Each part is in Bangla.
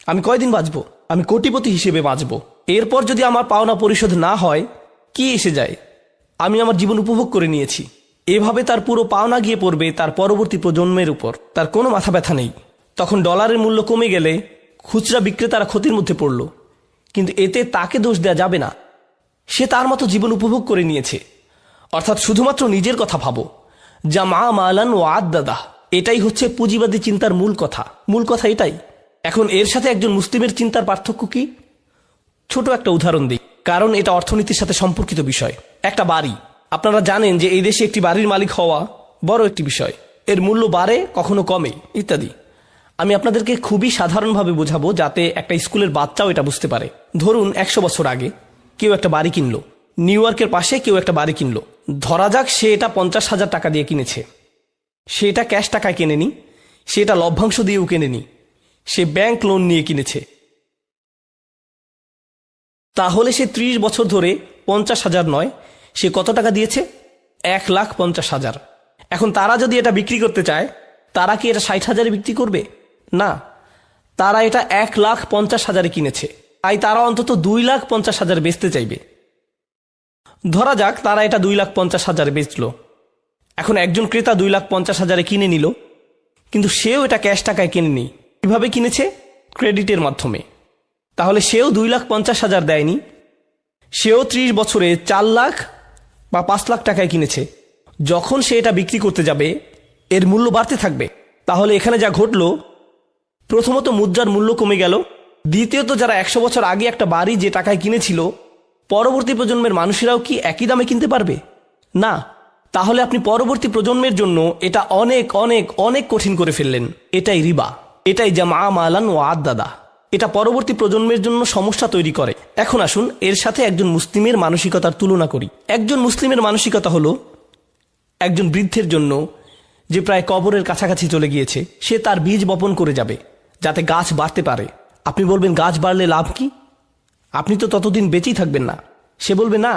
আমি কয়দিন বাঁচবো? আমি কোটিপতি হিসেবে বাঁচবো। এরপর যদি আমার পাওনা পরিশোধ না হয় কি এসে যায়? আমি আমার জীবন উপভোগ করে নিয়েছি। এভাবে তার পুরো পাওনা গিয়ে পড়বে তার পরবর্তী প্রজন্মের উপর। তার কোনো মাথা ব্যথা নেই। তখন ডলারের মূল্য কমে গেলে খুচরা বিক্রেতারা ক্ষতির মধ্যে পড়ল, কিন্তু এতে তাকে দোষ দেওয়া যাবে না। সে তার মতো জীবন উপভোগ করে নিয়েছে। অর্থাৎ শুধুমাত্র নিজের কথা ভাবো, যা মা মালান ও আদাদা। এটাই হচ্ছে পুঁজিবাদী চিন্তার মূল কথা এটাই। এখন এর সাথে একজন মুসলিমের চিন্তার পার্থক্য কি? ছোট একটা উদাহরণ দিই, কারণ এটা অর্থনীতির সাথে সম্পর্কিত বিষয়। একটা বাড়ি, আপনারা জানেন যে এই দেশে একটি বাড়ির মালিক হওয়া বড় একটি বিষয়। এর মূল্য বাড়ে, কখনো কমে, ইত্যাদি। আমি আপনাদেরকে খুবই সাধারণভাবে বোঝাবো যাতে একটা স্কুলের বাচ্চাও এটা বুঝতে পারে। ধরুন 100 বছর আগে কেউ একটা বাড়ি কিনলো, নিউ ইয়র্কের পাশে কেউ একটা বাড়ি কিনলো। ধরা যাক সে এটা 50,000 টাকা দিয়ে কিনেছে। সে এটা ক্যাশ টাকায় কেনেনি, সে এটা লভ্যাংশ দিয়েও কেনেনি, সে ব্যাংক লোন নিয়ে কিনেছে। তাহলে সে 30 বছর ধরে 50,000 নয়, সে কত টাকা দিয়েছে? 1,50,000। এখন তারা যদি এটা বিক্রি করতে চায়, তারা কি এটা 60,000-এ বিক্রি করবে? না, তারা এটা 1,50,000-এ কিনেছে, তাই তারা অন্তত 2,50,000 বেচতে চাইবে। ধরা যাক তারা এটা 2,50,000-এ বেচল। এখন একজন ক্রেতা 2,50,000-এ কিনে নিল, কিন্তু সেও এটা ক্যাশ টাকায় কিনেনি। কিভাবে কিনেছে? ক্রেডিটের মাধ্যমে। তাহলে সেও 2,50,000 দেয়নি, সেও 30 বছরে 4 লাখ বা 5 লাখ টাকায় কিনেছে। যখন সে এটা বিক্রি করতে যাবে এর মূল্য বাড়তে থাকবে। তাহলে এখানে যা ঘটল, প্রথমত মুদ্রার মূল্য কমে গেল, দ্বিতীয়ত যারা 100 বছর আগে একটা বাড়ি যে টাকায় কিনেছিল, পরবর্তী প্রজন্মের মানুষেরাও কি একই দামে কিনতে পারবে? না। তাহলে আপনি পরবর্তী প্রজন্মের জন্য এটা অনেক অনেক অনেক কঠিন করে ফেললেন। এটাই রিবা, এটাই যা মা মালান ও আদাদা। এটা পরবর্তী প্রজন্মের জন্য সমস্যা তৈরি করে। এখন আসুন এর সাথে একজন মুসলিমের মানসিকতার তুলনা করি। একজন মুসলিমের মানসিকতা হলো একজন বৃদ্ধের জন্য যে প্রায় কবরের কাছাকাছি চলে গিয়েছে, সে তার বীজ বপন করে যাবে যাতে গাছ বাড়তে পারে। আপনি বলবেন গাছ বাড়লে লাভ কি? আপনি তো ততদিন বেঁচেই থাকবেন না। সে বলবে না,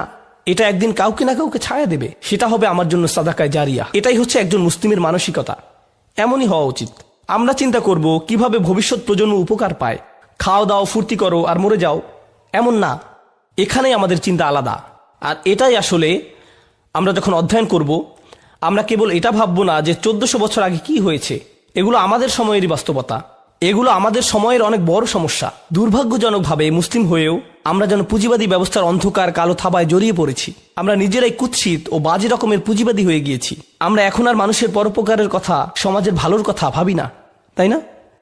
এটা একদিন কাউকে না কাউকে ছায়া দেবে, সেটা হবে আমার জন্য সাদাকায়ে জারিয়া। এটাই হচ্ছে একজন মুসলিমের মানসিকতা। এমনই হওয়া উচিত। আমরা চিন্তা করব কিভাবে ভবিষ্যৎ প্রজন্ম উপকার পায়। খাও দাও, ফুর্তি করো আর মরে যাও, এমন না। এখানেই আমাদের চিন্তা আলাদা। আর এটাই আসলে আমরা যখন অধ্যয়ন করব, আমরা কেবল এটা ভাববো না যে 1400 বছর আগে কি হয়েছে। এগুলো আমাদের সময়েরই বাস্তবতা। এগুলো আমাদের সময়ের অনেক বড় সমস্যা। দুর্ভাগ্যজনকভাবে মুসলিম হয়েও আমরা যেন পুঁজিবাদী ব্যবস্থার অন্ধকার কালো থাবায় জড়িয়ে পড়েছি। আমরা নিজেরাই কুৎসিত ও বাজে রকমের পুঁজিবাদী হয়ে গিয়েছি। আমরা এখন আর মানুষের পরোপকারের কথা, সমাজের ভালোর কথা ভাবি না, তাই না?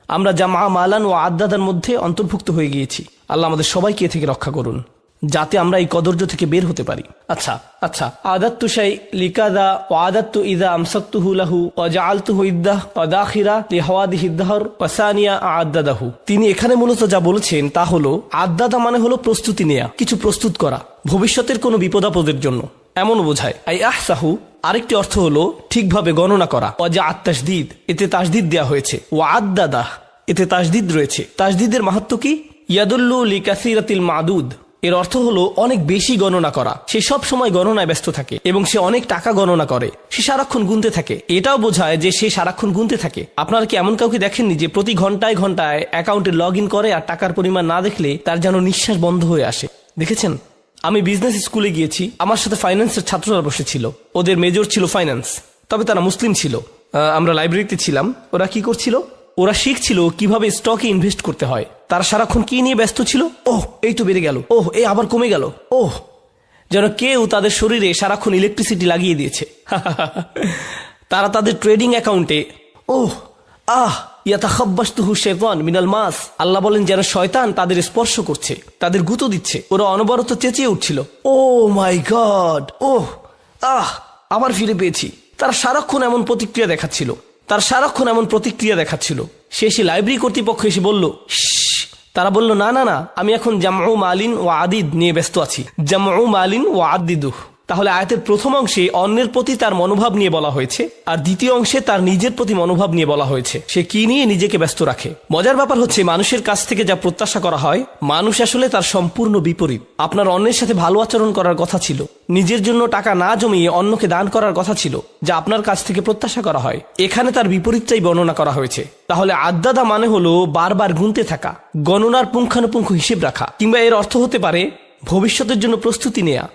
আমরা যা মা মালান ও আদাদার মধ্যে অন্তর্ভুক্ত হয়ে গিয়েছি। আল্লাহ আমাদের সবাইকে এ থেকে রক্ষা করুন, যাতে আমরা এই কদর্য থেকে বের হতে পারি। আচ্ছা আদাত্তু শাই লিকাদা ওয়া আদাত্তু ইযা আমসাকতুহু লাহু ওয়া জাআলতুহু ইদ্দাহ ওয়া দাখিরা লিহাওয়াদিহি দাহর ওয়া সানিয়া আদাদাহু। তিনি এখানে মূলত যা বলেছেন তা হলো, আদাদা মানে হলো প্রস্তুতি নেয়া, কিছু প্রস্তুত করা, ভবিষ্যতের কোনো বিপদাপদের জন্য, এমন বোঝায়। আই আহসাহু আরেকটি অর্থ হলো ঠিকভাবে গণনা করা। ওয়া জাআত তাসদীদ, এতে তাসদীদ দেয়া হয়েছে। ওয়া আদাদাহ, এতে তাসদীদ রয়েছে। তাসদীদের মাহাত্ম্য কি? ইয়াদুল্লু লিকাসিরাতিল মাদুদ, এর অর্থ হলো অনেক বেশি গণনা করা। সে সব সময় গণনায় ব্যস্ত থাকে এবং সে অনেক টাকা গণনা করে। সে সারাক্ষণ গুনতে থাকে। এটাও বোঝায় যে সে সারাক্ষণ গুনতে থাকে। আপনারা কি এমন কাউকে দেখেননি যে প্রতি ঘন্টায় ঘন্টায় অ্যাকাউন্টে লগ ইন করে আর টাকার পরিমাণ না দেখলে তার যেন নিঃশ্বাস বন্ধ হয়ে আসে? দেখেছেন? আমি বিজনেস স্কুলে গিয়েছি, আমার সাথে ফাইন্যান্সের ছাত্ররা বসেছিল। ওদের মেজর ছিল ফাইন্যান্স, তবে তারা মুসলিম ছিল। আমরা লাইব্রেরিতে ছিলাম। ওরা কি করছিল? ওরা শিখছিল কিভাবে স্টকে ইনভেস্ট করতে হয়। তারা সারাক্ষণ কি নিয়ে ব্যস্ত ছিল? ওহ, এই তো বেড়ে গেল, ওহ এই আবার কমে গেল, ওহ, যেন কেউ তাদের শরীরে সারাক্ষণ ইলেকট্রিসিটি লাগিয়ে দিয়েছে। তারা তাদের ট্রেডিং অ্যাকাউন্টে ওহ আহ ইয়াতাখাব্বাসতুহু শাইতান মিনাল মাস, আল্লাহ বলেন যেন শয়তান তাদের স্পর্শ করছে, তাদের গুঁতো দিচ্ছে। ওরা অনবরত চেঁচিয়ে উঠছিল, ও মাই গড, ওহ আহ আবার ফিরে পেয়েছি। তারা সারাক্ষণ এমন প্রতিক্রিয়া দেখাচ্ছিল। শেষে লাইব্রেরি কর্তৃপক্ষ এসে বলল, তারা বলল, না, আমি এখন জামউ মালিন ও আদিদ নিয়ে ব্যস্ত আছি। জামউ মালিন ও আদিদুহ, তাহলে আয়াতের প্রথম অংশে অন্যের প্রতি তার মনোভাব নিয়ে বলা হয়েছে, আর দ্বিতীয় অংশে তার নিজের প্রতি মনোভাব নিয়ে বলা হয়েছে সে কি নিয়ে নিজেকে ব্যস্ত রাখে। মজার ব্যাপার হচ্ছে মানুষের কাছ থেকে যা প্রত্যাশা করা হয় মানুষ আসলে তার সম্পূর্ণ বিপরীত। আপনার অন্যের সাথে ভালো আচরণ করার কথা ছিল, নিজের জন্য টাকা না জমিয়ে অন্যকে দান করার কথা ছিল, যা আপনার কাছ থেকে প্রত্যাশা করা হয়। এখানে তার বিপরীতটাই বর্ণনা করা হয়েছে। তাহলে আদ্দাদা মানে হলো বারবার গুনতে থাকা, গণনার পুঙ্খানুপুঙ্খ হিসেব রাখা, কিংবা এর অর্থ হতে পারে ভবিষ্যতের জন্য প্রস্তুতি নেয়া।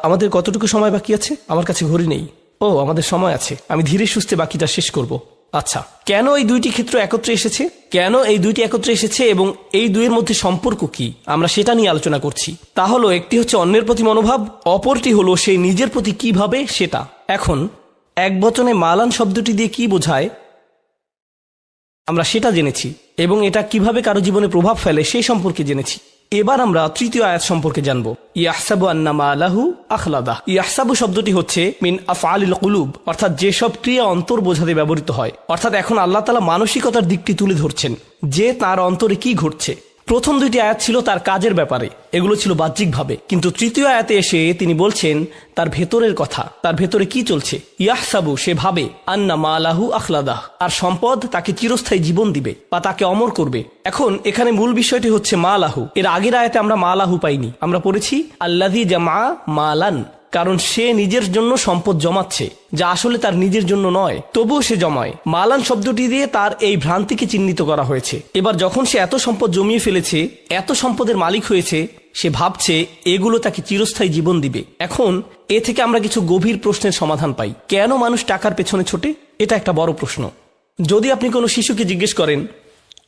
আমাদের কতটুকু সময় বাকি আছে? আমার কাছে ঘড়ি নেই। ও, আমাদের সময় আছে, আমি ধীরে সুস্থে বাকিটা শেষ করব। আচ্ছা, কেন এই দুইটি ক্ষেত্র একত্রে এসেছে? কেন এই দুইটি একত্রে এসেছে এবং এই দুইয়ের মধ্যে সম্পর্ক কি, আমরা সেটা নিয়ে আলোচনা করছি। তা হলো, একটি হচ্ছে অন্যের প্রতি মনোভাব, অপরটি হলো সেই নিজের প্রতি কিভাবে সেটা। এখন এক বচনে মালান শব্দটি দিয়ে কি বোঝায় আমরা সেটা জেনেছি, এবং এটা কিভাবে কারো জীবনে প্রভাব ফেলে সেই সম্পর্কে জেনেছি। এবার আমরা তৃতীয় আয়াত সম্পর্কে জানব। ইয়াহসাবু আন্না মালাহু আখলাদা। ইয়াহসাবু শব্দটি হচ্ছে মিন আফআলিল কুলুব, অর্থাৎ যেসব ক্রিয়া অন্তর বোঝাতে ব্যবহৃত হয়। অর্থাৎ এখন আল্লাহ তাআলা মানসিকতার দিকটি তুলে ধরছেন যে তার অন্তরে কি ঘটছে। প্রথম দুইটি আয়াত ছিল তার কাজের ব্যাপারে, এগুলো ছিল বাহ্যিকভাবে, কিন্তু তৃতীয় আয়াতে এসে তিনি বলছেন তার ভেতরের কথা, তার ভেতরে কি চলছে। ইয়াহসাবু, সে ভাবে, আন্না মালাহু আখলাদাহ, আর সম্পদ তাকে চিরস্থায়ী জীবন দিবে বা তাকে অমর করবে। এখন এখানে মূল বিষয়টি হচ্ছে মালাহু। এর আগের আয়াতে আমরা মালাহু পাইনি, আমরা পড়েছি আল্লাযী জামা মালান, কারণ সে নিজের জন্য সম্পদ জমাচ্ছে যা আসলে তার নিজের জন্য নয়, তবুও সে জমায়। মালান শব্দটি দিয়ে তার এই ভ্রান্তিকে চিহ্নিত করা হয়েছে। এবার যখন সে এত সম্পদ জমিয়ে ফেলেছে, এত সম্পদের মালিক হয়েছে, সে ভাবছে এগুলো তাকে চিরস্থায়ী জীবন দিবে। এখন এ থেকে আমরা কিছু গভীর প্রশ্নের সমাধান পাই। কেন মানুষ টাকার পেছনে ছোটে? এটা একটা বড় প্রশ্ন। যদি আপনি কোনো শিশুকে জিজ্ঞেস করেন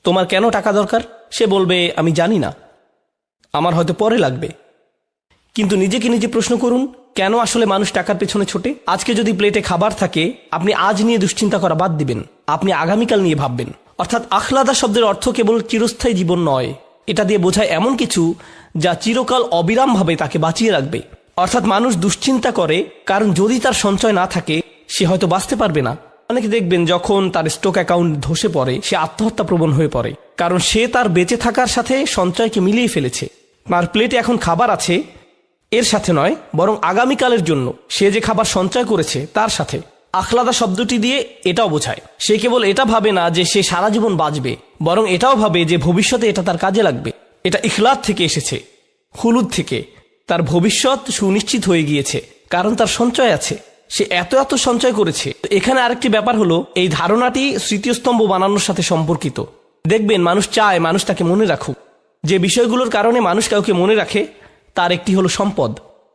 তোমার কেন টাকা দরকার, সে বলবে আমি জানি না, আমার হয়তো পরে লাগবে। কিন্তু নিজেকে নিজে প্রশ্ন করুন, কেন আসলে মানুষ টাকার পেছনে ছোটে? আজকে যদি প্লেটে খাবার থাকে, আপনি আজ নিয়ে দুশ্চিন্তা করা বাদ দিবেন, আপনি আগামীকাল নিয়ে ভাববেন। অর্থাৎ আখলাদা শব্দের অর্থ কেবল চিরস্থায়ী জীবন নয়, এটা দিয়ে বোঝায় এমন কিছু যা চিরকাল অবিরামভাবে তাকে বাঁচিয়ে রাখবে। অর্থাৎ মানুষ দুশ্চিন্তা করে কারণ যদি তার সঞ্চয় না থাকে সে হয়তো বাঁচতে পারবে না। অনেকে দেখবেন যখন তার স্টক অ্যাকাউন্ট ধসে পড়ে সে আত্মহত্যা প্রবণ হয়ে পড়ে, কারণ সে তার বেঁচে থাকার সাথে সঞ্চয়কে মিলিয়ে ফেলেছে। তার প্লেটে এখন খাবার আছে এর সাথে নয়, বরং আগামীকালের জন্য সে যে খাবার সঞ্চয় করেছে তার সাথে। আখলাদা শব্দটি দিয়ে এটাও বোঝায় সে কেবল এটা ভাবে না যে সে সারা জীবন বাঁচবে, বরং এটাও ভাবে যে ভবিষ্যতে এটা তার কাজে লাগবে। এটা ইখলাদ থেকে এসেছে, খুলুদ থেকে। তার ভবিষ্যৎ সুনিশ্চিত হয়ে গিয়েছে কারণ তার সঞ্চয় আছে, সে এত এত সঞ্চয় করেছে। এখানে আরেকটি ব্যাপার হলো, এই ধারণাটি স্মৃতিস্তম্ভ বানানোর সাথে সম্পর্কিত। দেখবেন মানুষ চায় মানুষ তাকে মনে রাখুক। যে বিষয়গুলোর কারণে মানুষ কাউকে মনে রাখে তার একটি হলো সম্পদ।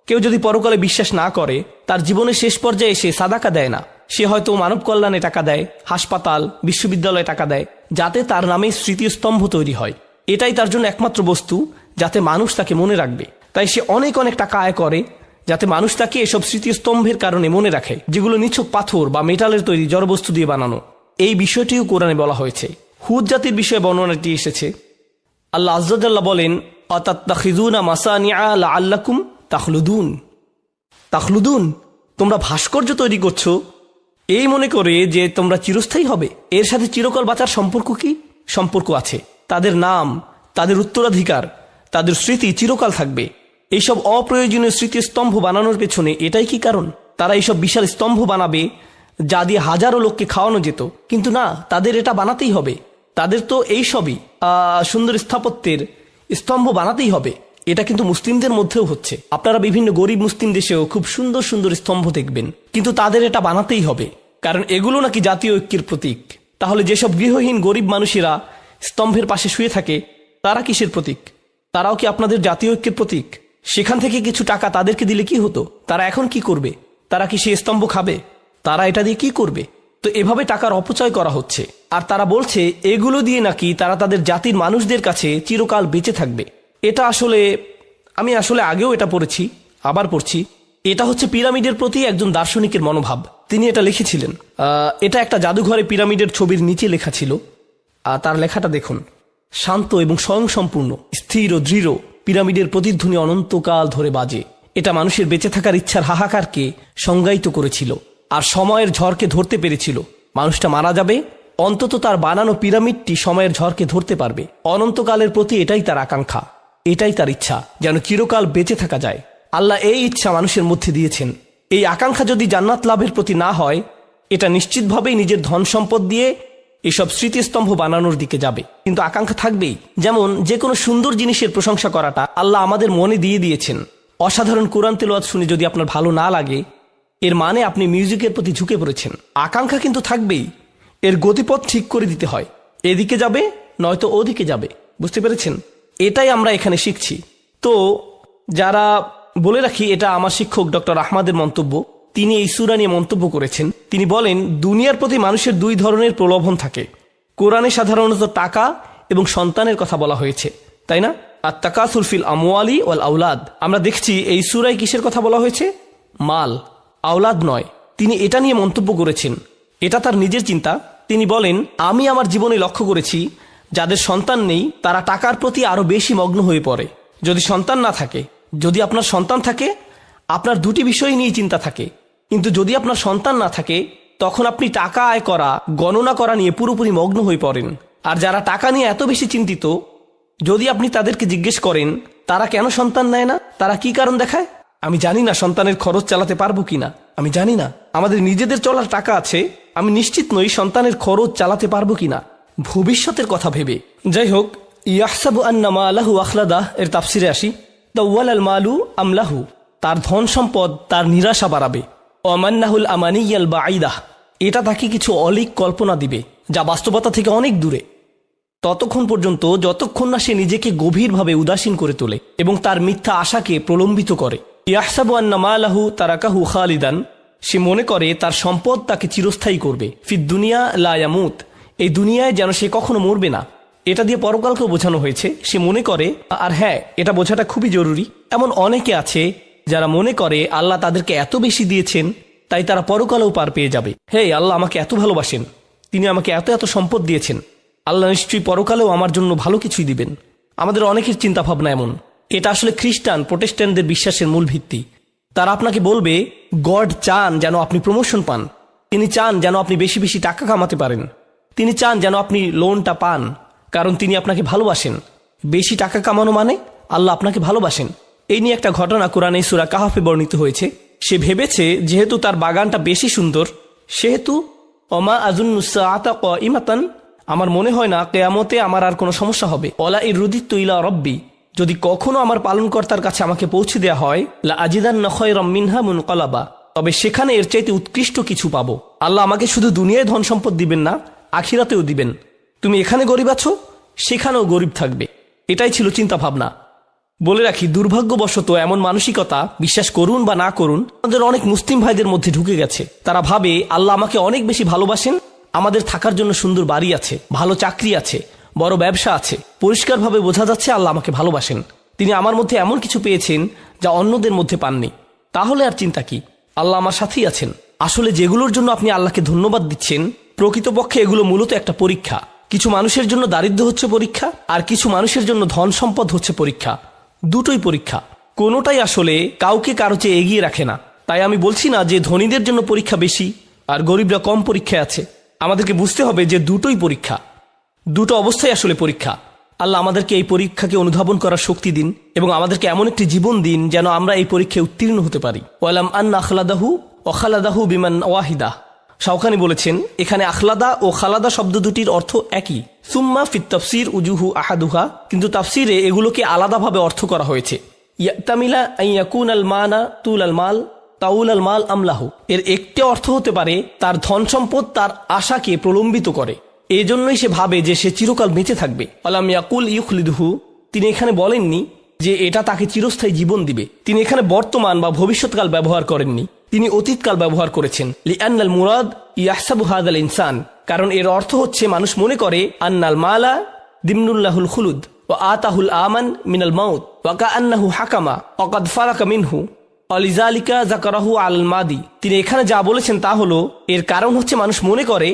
কেউ যদি পরকালে বিশ্বাস না করে, তার জীবনের শেষ পর্যায়ে সে সাদাকা দেয় না, সে হয়তো মানব কল্যাণে টাকা দেয়, হাসপাতাল, বিশ্ববিদ্যালয়ে টাকা দেয়, যাতে তার নামে স্মৃতিস্তম্ভ তৈরি হয়। এটাই তার জন্য একমাত্র বস্তু যাতে মানুষ তাকে মনে রাখবে। তাই সে অনেক অনেক টাকা আয় করে যাতে মানুষ তাকে এসব স্মৃতিস্তম্ভের কারণে মনে রাখে, যেগুলো নিছক পাথর বা মেটালের তৈরি জড়বস্তু দিয়ে বানানো। এই বিষয়টিও কোরআনে বলা হয়েছে। হুদ জাতির বিষয়ে বর্ণনাটি এসেছে। আল্লাহ আযজা ওয়াজাল্লা বলেন, আতাত্তাখিযুনা মাসানিআ লাআল্লাকুম তাখলুদুন। তাখলুদুন, তোমরা ভাস্কর্য তৈরি করছো এই মনে করে যে তোমরা চিরস্থায়ী হবে। এর সাথে চিরকাল বাঁচার সম্পর্ক কি? সম্পর্ক আছে। তাদের নাম, তাদের উত্তরাধিকার, তাদের স্মৃতি চিরকাল থাকবে। এইসব অপ্রয়োজনীয় স্মৃতিস্তম্ভ বানানোর পেছনে এটাই কি কারণ? তারা এইসব বিশাল স্তম্ভ বানাবে যা দিয়ে হাজারো লোককে খাওয়ানো যেত, কিন্তু না, তাদের এটা বানাতেই হবে। তাদের তো এইসবই সুন্দর স্থাপত্যের স্তম্ভ বানাতেই হবে। এটা কিন্তু মুসলিমদের মধ্যেও হচ্ছে। আপনারা বিভিন্ন গরিব মুসলিম দেশেও খুব সুন্দর সুন্দর স্তম্ভ দেখবেন, কিন্তু তাদের এটা বানাতেই হবে, কারণ এগুলো নাকি জাতীয় ঐক্যের প্রতীক। তাহলে যেসব গৃহহীন গরিব মানুষেরা স্তম্ভের পাশে শুয়ে থাকে তারা কিসের প্রতীক? তারাও কি আপনাদের জাতীয় ঐক্যের প্রতীক? সেখান থেকে কিছু টাকা তাদেরকে দিলে কি হতো? তারা এখন কি করবে? তারা কি সেই স্তম্ভ খাবে? তারা এটা দিয়ে কি করবে? তো এভাবে টাকার অপচয় করা হচ্ছে। আর তারা বলছে এগুলো দিয়ে নাকি তারা তাদের জাতির মানুষদের কাছে চিরকাল বেঁচে থাকবে। এটা আসলে আমি আগেও এটা পড়েছি, আবার পড়ছি। এটা হচ্ছে পিরামিডের প্রতি একজন দার্শনিকের মনোভাব। তিনি এটা লিখেছিলেন। এটা একটা জাদুঘরে পিরামিডের ছবির নিচে লেখা ছিল। তার লেখাটা দেখুন, শান্ত এবং স্বয়ংসম্পূর্ণ, স্থির ও দৃঢ় পিরামিডের প্রতিধ্বনি অনন্তকাল ধরে বাজে। এটা মানুষের বেঁচে থাকার ইচ্ছার হাহাকারকে সংজ্ঞায়িত করেছিল আর সময়ের ঝড়কে ধরতে পেরেছিল। মানুষটা মারা যাবে, অন্তত তার বানানো পিরামিডটি সময়ের ঝড়কে ধরতে পারবে। অনন্তকালের প্রতি এটাই তার আকাঙ্ক্ষা, এটাই তার ইচ্ছা, যেন চিরকাল বেঁচে থাকা যায়। আল্লাহ এই ইচ্ছা মানুষের মধ্যে দিয়েছেন। এই আকাঙ্ক্ষা যদি জান্নাত লাভের প্রতি না হয়, এটা নিশ্চিতভাবেই নিজের ধন সম্পদ দিয়ে এসব স্মৃতিস্তম্ভ বানানোর দিকে যাবে। কিন্তু আকাঙ্ক্ষা থাকবেই। যেমন যে কোনো সুন্দর জিনিসের প্রশংসা করাটা আল্লাহ আমাদের মনে দিয়ে দিয়েছেন। অসাধারণ কোরআন তেলাওয়াত শুনে যদি আপনার ভালো না লাগে, এর মানে আপনি মিউজিকের প্রতি ঝুঁকে পড়েছেন। আকাঙ্ক্ষা কিন্তু থাকবেই, এর গতিপথ ঠিক করে দিতে হয়। এদিকে যাবে নয়তো ওদিকে যাবে। বুঝতে পেরেছেন? এটাই আমরা এখানে শিখছি। তো যারা, বলে রাখি, এটা আমার শিক্ষক ডক্টর আহমদের মন্তব্য। তিনি এই সূরা নিয়ে মন্তব্য করেছেন। তিনি বলেন, দুনিয়ার প্রতি মানুষের দুই ধরনের প্রলোভন থাকে। কোরআনে সাধারণত টাকা এবং সন্তানের কথা বলা হয়েছে, তাই না? আর তাকাসুর ফিল আমওয়ালি ওয়াল আওলাদ। আমরা দেখছি এই সূরায় কিসের কথা বলা হয়েছে? মাল, আওলাদ নয়। তিনি এটা নিয়ে মন্তব্য করেছেন। এটা তার নিজের চিন্তা। তিনি বলেন, আমি আমার জীবনে লক্ষ্য করেছি যাদের সন্তান নেই তারা টাকার প্রতি আরো বেশি মগ্ন হয়ে পড়ে। যদি সন্তান না থাকে, যদি আপনার সন্তান থাকে, আপনার দুটি বিষয় নিয়ে চিন্তা থাকে। কিন্তু যদি আপনার সন্তান না থাকে, তখন আপনি টাকা আয় করা, গণনা করা নিয়ে পুরোপুরি মগ্ন হয়ে পড়েন। আর যারা টাকা নিয়ে এত বেশি চিন্তিত, যদি আপনি তাদেরকে জিজ্ঞেস করেন তারা কেন সন্তান নেয় না, তারা কি কারণ দেখায়? আমি জানি না সন্তানের খরচ চালাতে পারবো কিনা, আমি জানি না আমাদের নিজেদের চলার টাকা আছে, আমি নিশ্চিত নই সন্তানের খরচ চালাতে পারবো কিনা, ভবিষ্যতের কথা ভেবে। যাই হোক, ইয়াহসাবু আন্না মালাহু আখলাদাহ এর তাফসিরে আসি। দাওয়াল আল মালু আমলাহু, তার ধন সম্পদ তার নিরাশা বাড়াবে। ওয়ামান্নাহুল আমানিয়াল বাঈদাহ, এটা তাকে কিছু অলিক কল্পনা দিবে যা বাস্তবতা থেকে অনেক দূরে, ততক্ষণ পর্যন্ত যতক্ষণ না সে নিজেকে গভীরভাবে উদাসীন করে তোলে এবং তার মিথ্যা আশাকে প্রলম্বিত করে। ইয়াহসাবু আন্না মালাহু তারাকাহু খালিদান, সে মনে করে তার সম্পদ তাকে চিরস্থায়ী করবে। ফিদ দুনিয়া লা ইয়ামুত, এই দুনিয়ায় যেন সে কখনো মরবে না। এটা দিয়ে পরকালকেও বোঝানো হয়েছে। সে মনে করে, আর হ্যাঁ, এটা বোঝাটা খুবই জরুরি, এমন অনেকে আছে যারা মনে করে আল্লাহ তাদেরকে এত বেশি দিয়েছেন তাই তারা পরকালেও পার পেয়ে যাবে। হে, আল্লাহ আমাকে এত ভালোবাসেন, তিনি আমাকে এত এত সম্পদ দিয়েছেন, আল্লাহ নিশ্চয়ই পরকালেও আমার জন্য ভালো কিছুই দিবেন। আমাদের অনেকের চিন্তা ভাবনা এমন। এটা আসলে খ্রিস্টান প্রোটেস্ট্যান্টদের বিশ্বাসের মূল ভিত্তি। তারা আপনাকে বলবে গড চান যেন আপনি প্রমোশন পান, তিনি চান যেন আপনি বেশি বেশি টাকা কামাতে পারেন, তিনি চান যেন আপনি লোনটা পান, কারণ তিনি আপনাকে ভালোবাসেন। বেশি টাকা কামানো মানে আল্লাহ আপনাকে ভালোবাসেন। এই নিয়ে একটা ঘটনা কোরআনে সূরা কাহফে বর্ণিত হয়েছে। সে ভেবেছে যেহেতু তার বাগানটা বেশি সুন্দর, সেহেতু অমা আজুন্নুসাআতা কাইমাতান, আমার মনে হয় না কিয়ামতে আমার আর কোনো সমস্যা হবে। ওয়ালা ইরুদিতু ইলা রাব্বি, যদি কখনো আমার পালনকর্তার কাছে আমাকে পৌঁছে দেওয়া হয়, লা আজিদান্না খায়রাম মিনহা মুনকালাবা, তবে সেখানে এর চাইতে উৎকৃষ্ট কিছু পাবো। আল্লাহ আমাকে শুধু দুনিয়ায় ধন সম্পদ দিবেন না, আখিরাতেও দিবেন। তুমি এখানে গরিব আছো, সেখানেও গরিব থাকবে। এটাই ছিল চিন্তা ভাবনা। বলে রাখি, দুর্ভাগ্যবশত এমন মানসিকতা, বিশ্বাস করুন বা না করুন, আমাদের অনেক মুসলিম ভাইদের মধ্যে ঢুকে গেছে। তারা ভাবে আল্লাহ আমাকে অনেক বেশি ভালোবাসেন, আমাদের থাকার জন্য সুন্দর বাড়ি আছে, ভালো চাকরি আছে, বড় ব্যবসা আছে, পরিষ্কারভাবে বোঝা যাচ্ছে আল্লাহ আমাকে ভালোবাসেন, তিনি আমার মধ্যে এমন কিছু পেয়েছেন যা অন্যদের মধ্যে পাননি। তাহলে আর চিন্তা কি, আল্লাহ আমার সাথেই আছেন। আসলে যেগুলোর জন্য আপনি আল্লাহকে ধন্যবাদ দিচ্ছেন, প্রকৃতপক্ষে এগুলো মূলত একটা পরীক্ষা। কিছু মানুষের জন্য দারিদ্র্য হচ্ছে পরীক্ষা, আর কিছু মানুষের জন্য ধন সম্পদ হচ্ছে পরীক্ষা। দুটোই পরীক্ষা, কোনোটাই আসলে কাউকে কারো চেয়ে এগিয়ে রাখে না। তাই আমি বলছি না যে ধনীদের জন্য পরীক্ষা বেশি আর গরিবরা কম পরীক্ষায় আছে। আমাদেরকে বুঝতে হবে যে দুটোই পরীক্ষা, দুটো অবস্থায় আসলে পরীক্ষা। আল্লাহ আমাদেরকে এই পরীক্ষাকে অনুধাবন করার শক্তি দিন এবং আমাদেরকে এমন একটি জীবন দিন যেন আমরা এই পরীক্ষায় উত্তীর্ণ হতে পারি। ওয়ালাম আন্না আখলাদাহু ও খালাদাহু বিমান ওয়াহিদা, শাওকানি বলেছেন এখানে আখলাদা ও খালাদা শব্দ দুটির অর্থ একই। সুম্মা ফিত তাফসির উজুহু আহাদুহা, কিন্তু তাফসিরে এগুলোকে আলাদাভাবে অর্থ করা হয়েছে। ইয়াতামিলা আইয়াকুন আল মানা তুল আল মাল তাউল আল মাল আমলাহু, এর একটি অর্থ হতে পারে তার ধন সম্পদ তার আশাকে প্রলম্বিত করে, এই জন্যই সে ভাবে যে সে চিরকাল বেঁচে থাকবে। আলাম ইয়াকুল ইউখলিদহু, তিনি এখানে বলেননি যে এটা তাকে চিরস্থায়ী জীবন দিবে। তিনি এখানে বর্তমান বা ভবিষ্যৎকাল ব্যবহার করেননি, তিনি অতীতকাল ব্যবহার করেছেন। লিআন্নাল মুরাদ ইয়াহসাবু হাদাল ইনসান, কারণ এর অর্থ হচ্ছে মানুষ মনে করে আন্নাল মালা দিমনুল্লাহুল খুলুদ ওয়া আতাহুল আমান মিনাল মাউত ওয়া কাআন্নাহু হাকামা ওয়া কাদ ফারাকা মিনহু অলিজালিকা যাকারাহু আল মাদি। তিনি এখানে যা বলেছেন তা হলো, এর কারণ হচ্ছে মানুষ মনে করে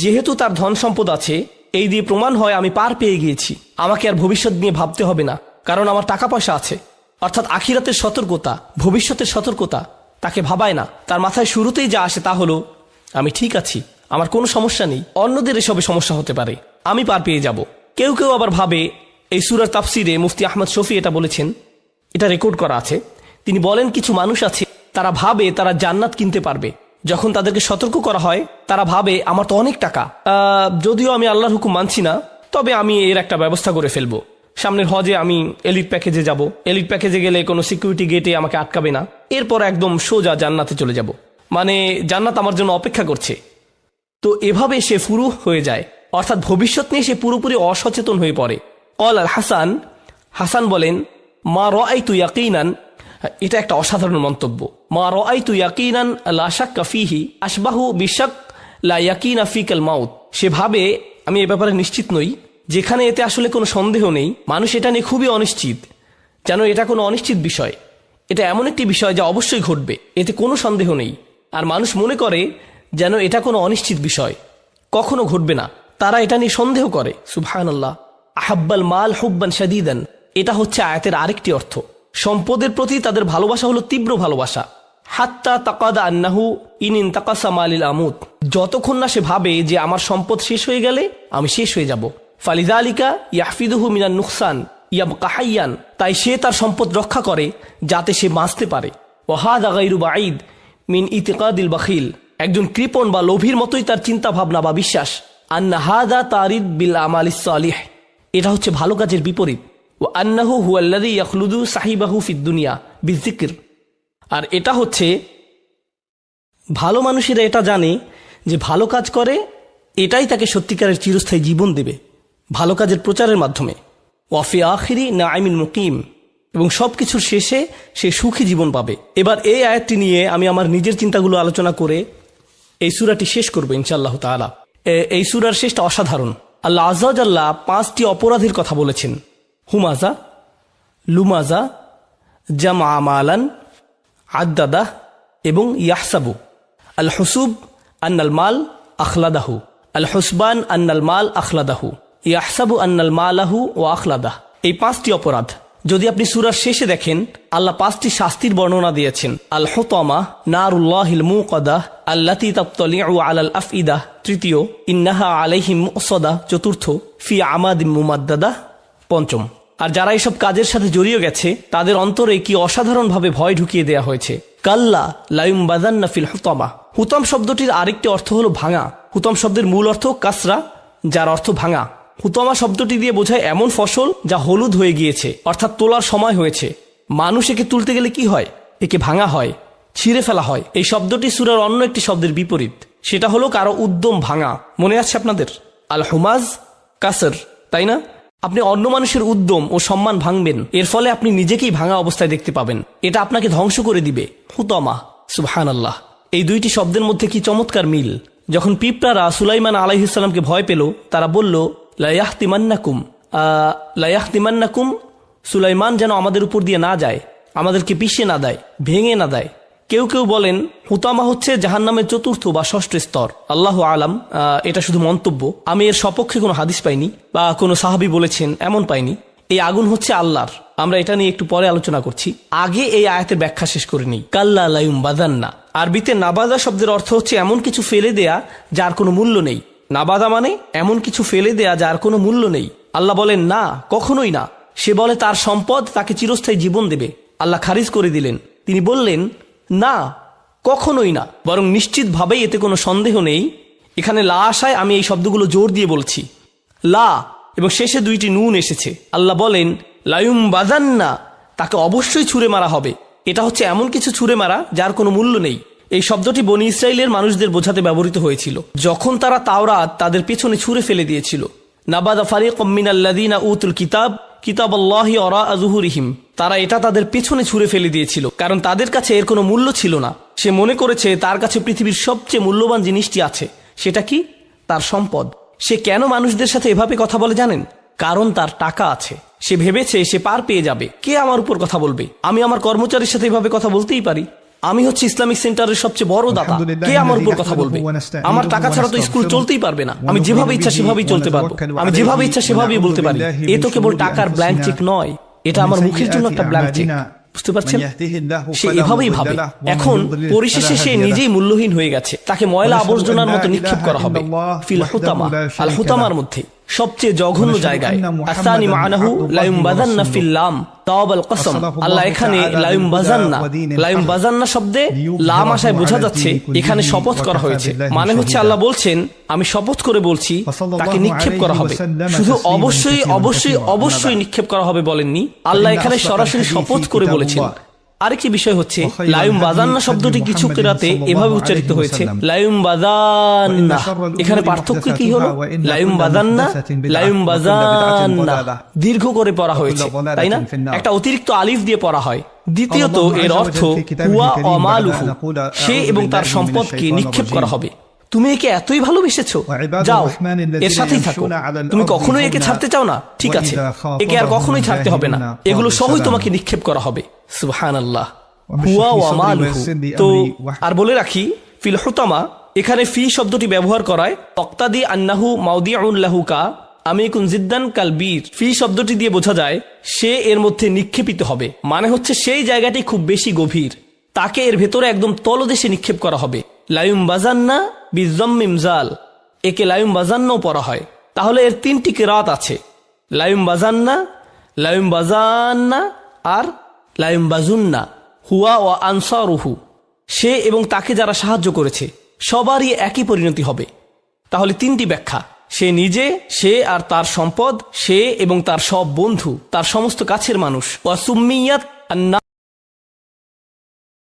যেহেতু তার ধন সম্পদ আছে, এই দিয়ে প্রমাণ হয় আমি পার পেয়ে গিয়েছি, আমাকে আর ভবিষ্যৎ নিয়ে ভাবতে হবে না, কারণ আমার টাকা পয়সা আছে। অর্থাৎ আখিরাতের সতর্কতা, ভবিষ্যতের সতর্কতা তাকে ভাবায় না। তার মাথায় শুরুতেই যা আসে তা হলো আমি ঠিক আছি, আমার কোনো সমস্যা নেই, অন্যদের এসবে সমস্যা হতে পারে, আমি পার পেয়ে যাব। কেউ কেউ আবার ভাবে, এই সূরার তাফসিরে মুফতি আহমদ শফি এটা বলেছেন, এটা রেকর্ড করা আছে, তিনি বলেন কিছু মানুষ আছে তারা ভাবে তারা জান্নাত কিনতে পারবে। যখন তাদেরকে সতর্ক করা হয় তারা ভাবে আমার তো অনেক টাকা, যদিও আমি আল্লাহর হুকুম মানছি না, তবে আমি এর একটা ব্যবস্থা করে ফেলবো। সামনের হজে আমি এলিট প্যাকেজে যাব, এলিট প্যাকেজে গেলে কোনো সিকিউরিটি গেটে আমাকে আটকাবে না, এরপর একদম সোজা জান্নাতে চলে যাব, মানে জান্নাত আমার জন্য অপেক্ষা করছে। তো এভাবে সে ফুরু হয়ে যায়, অর্থাৎ ভবিষ্যৎ নিয়ে সে পুরোপুরি অসচেতন হয়ে পড়ে। অল আল হাসান, হাসান বলেন মা রাআইতু ইয়াকিনান, এটা একটা অসাধারণ মন্তব্য। মা রাআইতু ইয়াকিনান লা শাক্কা ফীহি আশবাহু বিশাক লা ইয়াকিনা ফিকাল মাউত। সে ভাবে আমি এ ব্যাপারে নিশ্চিত নই, যেখানে এতে আসলে কোনো সন্দেহ নেই। মানুষ এটা নিয়ে খুবই অনিশ্চিত, যেন এটা কোনো অনিশ্চিত বিষয়। এটা এমন একটি বিষয় যা অবশ্যই ঘটবে, এতে কোনো সন্দেহ নেই। আর মানুষ মনে করে যেন এটা কোনো অনিশ্চিত বিষয়, কখনো ঘটবে না, তারা এটা নিয়ে সন্দেহ করে। সুবহানাল্লাহ। আহাব্বাল মাল হুব্বান শাদীদান, এটা হচ্ছে আয়াতের আরেকটি অর্থ। সম্পদের প্রতি তাদের ভালোবাসা হলো তীব্র ভালোবাসা। হাত্তা তাকাদা আন্নাহু ইন ইনতাকাসা মালিল আমুত, যতক্ষণ না সে ভাবে যে আমার সম্পদ শেষ হয়ে গেলে আমি শেষ হয়ে যাব। ফালিযালিকা ইয়াহফিদুহু মিনান নুকসান ইয়াবকা হাইয়ান, তাই সে তার সম্পদ রক্ষা করে যাতে সে বাঁচতে পারে। ওয়া হাযা গায়রু বাঈদ মিন ইতিকাদিল বাখিল, একজন কৃপণ বা লোভীর মতোই তার চিন্তা ভাবনা বা বিশ্বাস। আন্না হাযা তারিদ বিল আমালিস সালিহ, এটা হচ্ছে ভালো কাজের বিপরীত। ওয়া আন্নাহু হুয়াল্লাযী ইয়াখলুদু সাহিবাহু ফিদ দুনিয়া বিযিকর, আর এটা হচ্ছে ভালো মানুষেরা এটা জানে যে ভালো কাজ করে এটাই তাকে সত্যিকারের চিরস্থায়ী জীবন দেবে, ভালো কাজের প্রচারের মাধ্যমে। ওয়াফি আখিরি নাঈমিন মুকিম, এবং সবকিছুর শেষে সে সুখী জীবন পাবে। এবার এই আয়াতটি নিয়ে আমি আমার নিজের চিন্তাগুলো আলোচনা করে এই সূরাটি শেষ করব ইনশাআল্লাহ তাআলা। এই সূরার শেষটা অসাধারণ। আল্লাহ আযজা ওয়া জাল্লা 5টি অপরাধের কথা বলেছেন। হুমাজা, লুমাজা, জামা মালান, আদ্দাদা এবং ইয়াহসাবু। আল হুসুব আন্নাল মাল আখলাদাহু, আল হুসবান আন্নাল মাল আখলাদাহু, ইয়াহসাবু আন্নাল মালাহু ওয়া আখলাদাহ। এই 5টি অপরাধ যদি আপনি সূরার শেষে দেখেন, আল্লাহ 5টি শাস্তির বর্ণনা দিয়েছেন। আল হুতামা নারুল্লাহিল মুকাদাহ আল্লাতী তাতলিউ আলাল আফইদা, তৃতীয়। ইন্নাহা আলাইহিম মুসদা, চতুর্থ। ফি আমাদিম মুমাদ্দাদা, পঞ্চম। আর যারা এসব কাজের সাথে জড়িয়ে গেছে তাদের অন্তরে কি অসাধারণভাবে ভয় ঢুকিয়ে দেয়া হয়েছে। কাল্লা লায়ুমবাদান্না ফিল হুতামা, হুতাম শব্দটির আরেকটি অর্থ হলো ভাঙা। হুতাম শব্দের মূল অর্থ কাসরা, যার অর্থ ভাঙা। হুতামা শব্দটি দিয়ে বোঝায় এমন ফসল যা হলুদ হয়ে গিয়েছে, অর্থাৎ তোলার সময় হয়েছে। মানুষ একে তুলতে গেলে কি হয়? একে ভাঙা হয়, ছিঁড়ে ফেলা হয়। এই শব্দটি সূরার অন্য একটি শব্দের বিপরীত, সেটা হলো কারো উদ্যম ভাঙা। মনে আছে আপনাদের? আল হুমাজ কাসর, তাই না? আপনি অন্য মানুষের উদ্যম ও সম্মান ভাঙবেন, এর ফলে আপনি নিজেকেই ভাঙা অবস্থায় দেখতে পাবেন। এটা আপনাকে ধ্বংস করে দিবে। হুতামা, সুবহানাল্লাহ। এই দুইটি শব্দের মধ্যে কি চমৎকার মিল। যখন পিঁপড়ারা সুলাইমান আলাইহিস সালামকে ভয় পেল, তারা বলল লায়াহতিমান্নাকুম, সুলাইমান যেন আমাদের উপর দিয়ে না যায়, আমাদেরকে পিষে না দেয়, ভেঙে না দেয়। কেউ কেউ বলেন হুতামা হচ্ছে জাহান্নামের চতুর্থ বা ষষ্ঠ স্তর। আল্লাহু আলাম, এটা শুধু মন্তব্য, আমি এর সপক্ষে কোনো হাদিস পাইনি বা কোনো সাহাবী বলেছেন এমন পাইনি। এই আগুন হচ্ছে আল্লাহর, আমরা এটা নিয়ে একটু পরে আলোচনা করছি। আগে এই আয়াতের ব্যাখ্যা শেষ করে নিই। কাল্লা লায়ুমবাদান্না, আরবিতে নাবাদা শব্দের অর্থ হচ্ছে এমন কিছু ফেলে দেয়া যার কোনো মূল্য নেই। নাবাদা মানে এমন কিছু ফেলে দেয়া যার কোনো মূল্য নেই। আল্লাহ বলেন না, কখনোই না। সে বলে তার সম্পদ তাকে চিরস্থায়ী জীবন দেবে। আল্লাহ খারিজ করে দিলেন। তিনি বললেন না, কখনোই না, বরং নিশ্চিতভাবেই এতে কোনো সন্দেহ নেই। এখানে লা আসায় আমি এই শব্দগুলো জোর দিয়ে বলছি, লা, এবং শেষে দুইটি নুন এসেছে। আল্লাহ বলেন লায়ুমবাদান্না, তাকে অবশ্যই ছুঁড়ে মারা হবে। এটা হচ্ছে এমন কিছু ছুঁড়ে মারা যার কোনো মূল্য নেই। এই শব্দটি বনী ইসরাইলের মানুষদের বোঝাতে ব্যবহৃত হয়েছিল যখন তারা তাওরাত তাদের পেছনে ছুঁড়ে ফেলে দিয়েছিল। নাবাদা ফারিকুম মিনাল্লাযীনা উতুল কিতাবাল্লাহি ওয়ারাআ যুহুরিহিম, তারা এটা তাদের পেছনে ছুঁড়ে ফেলে দিয়েছিল, কারণ তাদের কাছে এর কোনো মূল্য ছিল না। সে মনে করেছে তার কাছে পৃথিবীর সবচেয়ে মূল্যবান জিনিসটি আছে। সেটা কি? তার সম্পদ। সে কেন মানুষদের সাথে এভাবে কথা বলে জানেন? কারণ তার টাকা আছে। সে ভেবেছে সে পার পেয়ে যাবে। কে আমার উপর কথা বলবে? আমি আমার কর্মচারীর সাথে এভাবে কথা বলতেই পারি। আমি হচ্ছে ইসলামিক সেন্টারের সবচেয়ে বড় দাতা। কে আমার উপর কথা বলবে? আমার টাকা ছাড়া তো স্কুল চলতেই পারবে না। আমি যেভাবে ইচ্ছা সেভাবেই চলতে পারবো, আমি যেভাবে ইচ্ছা সেভাবেই বলতে পারি। এ তো কেবল টাকার ব্ল্যাঙ্ক চেক নয়, এটা আমার মুখের জন্য একটা ব্ল্যাঙ্ক চেক। বুঝতে পারছেন? সে এভাবেই ভাবে। এখন পরিশেষে সে নিজেই মূল্যহীন হয়ে গেছে। তাকে ময়লা আবর্জনার মতো নিক্ষেপ করা হবে ফিল হুতামা, আল হুতামার মধ্যে। সবচেয়ে জঘন্য জায়গায়। আসানি মানাহু লায়ুম বাজান্না ফিল লাম তাওয়াল কসম। আল্লাহ এখানে লায়ুম বাজান্না শব্দে লাম আসায় বোঝা যাচ্ছে এখানে শপথ করা হয়েছে, মানে হচ্ছে আল্লাহ বলছেন আমি শপথ করে বলছি তাকে নিক্ষেপ করা হবে। শুধু অবশ্যই অবশ্যই অবশ্যই নিক্ষেপ করা হবে বলেননি, আল্লাহ এখানে সরাসরি শপথ করে বলেছেন। আরেকটি বিষয় হচ্ছে লায়ুম বাজান্না শব্দটি কিছু কেরাতে এভাবে উচ্চারিত হয়েছে লায়ুম বাজান্না। এখানে পার্থক্য কি হলো? লায়ুম বাজান্না দীর্ঘ করে পড়া হয়েছে, তাই না? একটা অতিরিক্ত আলিফ দিয়ে পড়া হয়। দ্বিতীয়ত এর অর্থ হুয়া অমালুহু, সে এবং তার সম্পদকে নিক্ষেপ করা হবে। তুমি একে এতই ভালোবেসেছো, যাও এর সাথেই থাকো। তুমি কখনোই একে ছাড়তে চাও না, ঠিক আছে, একে আর কখনোই ছাড়তে হবে না, এগুলো সবই তোমাকে নিক্ষেপ করা হবে। সুবহানাল্লাহ। হুয়া ওয়া মালুহু। তো আর বলে রাখি ফিল হুতামা এখানে ফি শব্দটি ব্যবহার করায় তক্তাদি আন্নাহু মাউদিউন লাহুকা আমি কুন জিদ্দান কালবীর। ফি শব্দটি দিয়ে বোঝা যায় সে এর মধ্যে নিক্ষেপিত হবে, মানে হচ্ছে সেই জায়গাটি খুব বেশি গভীর, তাকে এর ভেতরে একদম তলদেশে নিক্ষেপ করা হবে। লায়ুম বাজান্না বিজম্মিম জাল, একে লায়ুম বাজান্নাও পড়া হয়। তাহলে এর তিনটি কিরাত আছে, লায়ুম বাজান্না আর লায়ুম বাজুন্না। হুয়া ও আনসারুহু, সে এবং তাকে যারা সাহায্য করেছে সবারই একই পরিণতি হবে। তাহলে তিনটি ব্যাখ্যা, সে নিজে, সে আর তার সম্পদ, সে এবং তার সব বন্ধু, তার সমস্ত কাছের মানুষ। ওয়া সুম্মিয়াত